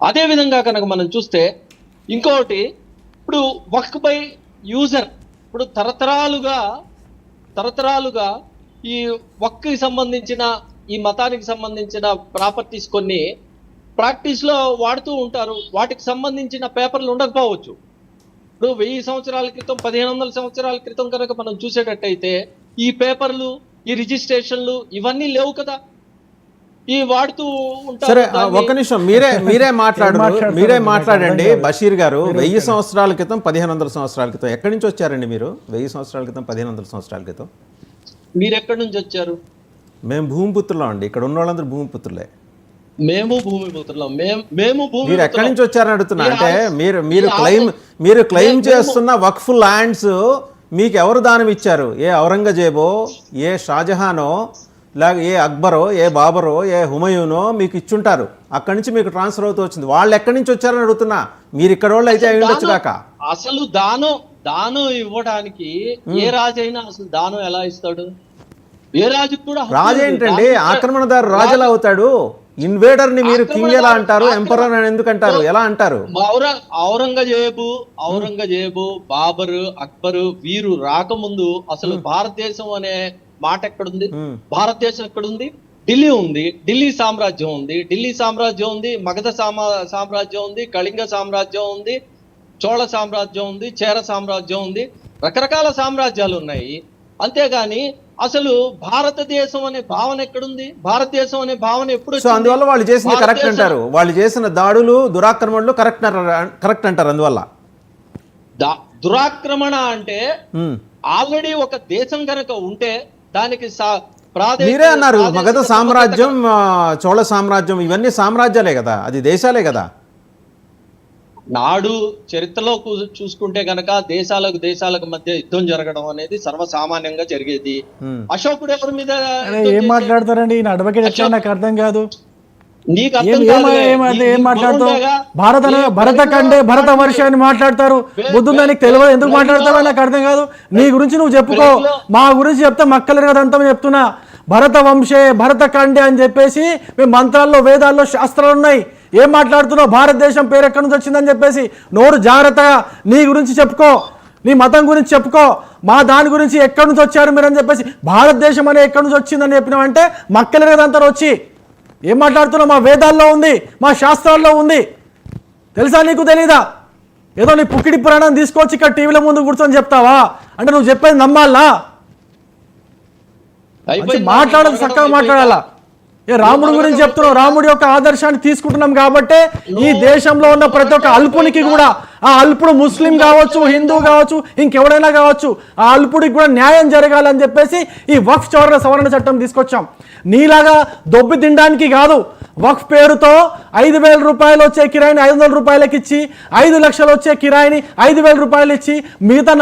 అదేవిధంగా కనుక మనం చూస్తే ఇంకొకటి, ఇప్పుడు వక్ఫ్ బై యూజర్, ఇప్పుడు తరతరాలుగా ఈ వక్ఫ్కి సంబంధించిన, ఈ మతానికి సంబంధించిన ప్రాపర్టీస్ కొన్ని ప్రాక్టీస్లో వాడుతూ ఉంటారు. వాటికి సంబంధించిన పేపర్లు ఉండకపోవచ్చు. ఇప్పుడు 1000 సంవత్సరాల క్రితం, 1500 సంవత్సరాల క్రితం కనుక మనం చూసేటట్టయితే ఈ పేపర్లు, ఈ రిజిస్ట్రేషన్లు ఇవన్నీ లేవు కదా, ఈ వాడుతూ ఉంటారు. సరే, ఒక నిమిషం మీరే మాట్లాడండి బషీర్ గారు. 1000 సంవత్సరాల క్రితం, 1500 సంవత్సరాల క్రితం ఎక్కడి నుంచి వచ్చారండి మీరు? 1000 సంవత్సరాల క్రితం, 1500 సంవత్సరాల క్రితం మీరు ఎక్కడి నుంచి వచ్చారు? మేము భూమిపుత్రులం అండి. ఇక్కడ ఉన్న వాళ్ళందరూ భూమిపుత్రులే. మేము భూమిపుత్రులం. మేము మీరు ఎక్కడి నుంచి వచ్చారని అడుగుతున్నా. అంటే మీరు క్లెయిమ్ చేస్తున్న వక్ఫ్ ల్యాండ్స్ మీకు ఎవరు దానం ఇచ్చారు? ఏ ఔరంగజేబో, ఏ షాజహానో, లేక ఏ అక్బరో, ఏ బాబరో, ఏ హుమయూనో మీకు ఇచ్చుంటారు. అక్కడి నుంచి మీకు ట్రాన్స్ఫర్ అవుతూ వచ్చింది. వాళ్ళు ఎక్కడి నుంచి వచ్చారని అడుగుతున్నా. మీరు ఇక్కడ వాళ్ళు అయితే అయి ఉండొచ్చు కాక. అసలు దానం ఇవ్వడానికి ఏ రాజైనా అసలు దానం ఎలా ఇస్తాడు? ఏ రాజు కూడా రాజు ఏంటండి? ఆక్రమణదారు రాజులా అవుతాడు. ఇన్వేడర్ ని మీరు కింగ్ ఎలా అంటారు? ఎంపరర్ అని ఎందుకు అంటారు? ఎలా అంటారు? ఔరంగజేబు, బాబరు, అక్బరు వీరు రాకముందు అసలు భారతదేశం అనే మాట ఎక్కడుంది? భారతదేశం ఎక్కడుంది? ఢిల్లీ ఉంది. ఢిల్లీ సామ్రాజ్యం ఉంది. మగధ సామ్రాజ్యం ఉంది. కళింగ సామ్రాజ్యం ఉంది. చోళ సామ్రాజ్యం ఉంది. చేర సామ్రాజ్యం ఉంది. రకరకాల సామ్రాజ్యాలు ఉన్నాయి. అంతేగాని అసలు భారతదేశం అనే భావన ఎక్కడుంది? భారతదేశం అనే భావన ఎప్పుడు? సో అందువల్ల వాళ్ళు చేసింది కరెక్ట్ అంటారు. వాళ్ళు చేసిన దాడులు, దురాక్రమణలు కరెక్ట్ అంటారు. అందువల్ల దురాక్రమణ అంటే ఆల్రెడీ ఒక దేశం కనుక ఉంటే దానికి మీరే అన్నారు మగధ సామ్రాజ్యం, చోళ సామ్రాజ్యం ఇవన్నీ సామ్రాజ్యాలే కదా, అది దేశాలే కదా. నాడు చరిత్రలో చూసుకుంటే గనక దేశాలకు మధ్య యుద్ధం జరగడం అనేది సర్వసామాన్యంగా జరిగేది. అశోకుడు ఎవరి మీద ఏం మాట్లాడతారండి? ఈయన అడ్వకేట్ ఎట్లా నాకు అర్థం కాదు. నీకు అర్థం ఏం మాట్లాడతావు? భరత వర్ష అని మాట్లాడతారు. బుద్ధుందా నీకు తెలియదు? ఎందుకు మాట్లాడతావో నాకు అర్థం కాదు. నీ గురించి నువ్వు చెప్పుకో, మా గురించి చెప్తే మక్కలేరు కదంతా చెప్తున్నా. భరత వంశే, భరత ఖండే అని చెప్పేసి మేము మంత్రాల్లో, వేదాల్లో, శాస్త్రాలు ఉన్నాయి. ఏం మాట్లాడుతున్నావు? భారతదేశం పేరు ఎక్కడి నుంచి వచ్చిందని చెప్పేసి నోరు జాగ్రత్తగా నీ గురించి చెప్పుకో, నీ మతం గురించి చెప్పుకో. మా దాని గురించి ఎక్కడి నుంచి వచ్చారు మీరు అని చెప్పేసి, భారతదేశం అనే ఎక్కడి నుంచి వచ్చిందని చెప్పినామంటే మక్కలేరు కదంతా వచ్చి. ఏం మాట్లాడుతున్నావు? మా వేదాల్లో ఉంది, మా శాస్త్రాల్లో ఉంది. తెలుసా? నీకు తెలీదా? ఏదో నీ పుక్కిడి పురాణం తీసుకొచ్చి ఇక్కడ టీవీల ముందు కూర్చొని చెప్తావా? అంటే నువ్వు చెప్పేది నమ్మాలా? మాట్లాడాలి, చక్కగా మాట్లాడాలా. రాముడి గురించి చెప్తున్నావు, రాముడి యొక్క ఆదర్శాన్ని తీసుకుంటున్నాం కాబట్టి ఈ దేశంలో ఉన్న ప్రతి ఒక్క అల్పునికి కూడా, ఆ అల్పుడు ముస్లిం కావచ్చు, హిందూ కావచ్చు, ఇంకెవడైనా కావచ్చు, ఆ అల్పుడికి కూడా న్యాయం జరగాలని చెప్పేసి ఈ వక్ఫ్ సవరణ చట్టం తీసుకొచ్చాం. నీలాగా దొబ్బి తినడానికి కాదు. వక్ఫ్ పేరుతో 5,000 రూపాయలు వచ్చే కిరాయిని 500 రూపాయలకి ఇచ్చి, 5 లక్షలు వచ్చే కిరాయిని 5,000 రూపాయలు ఇచ్చి, మిగతా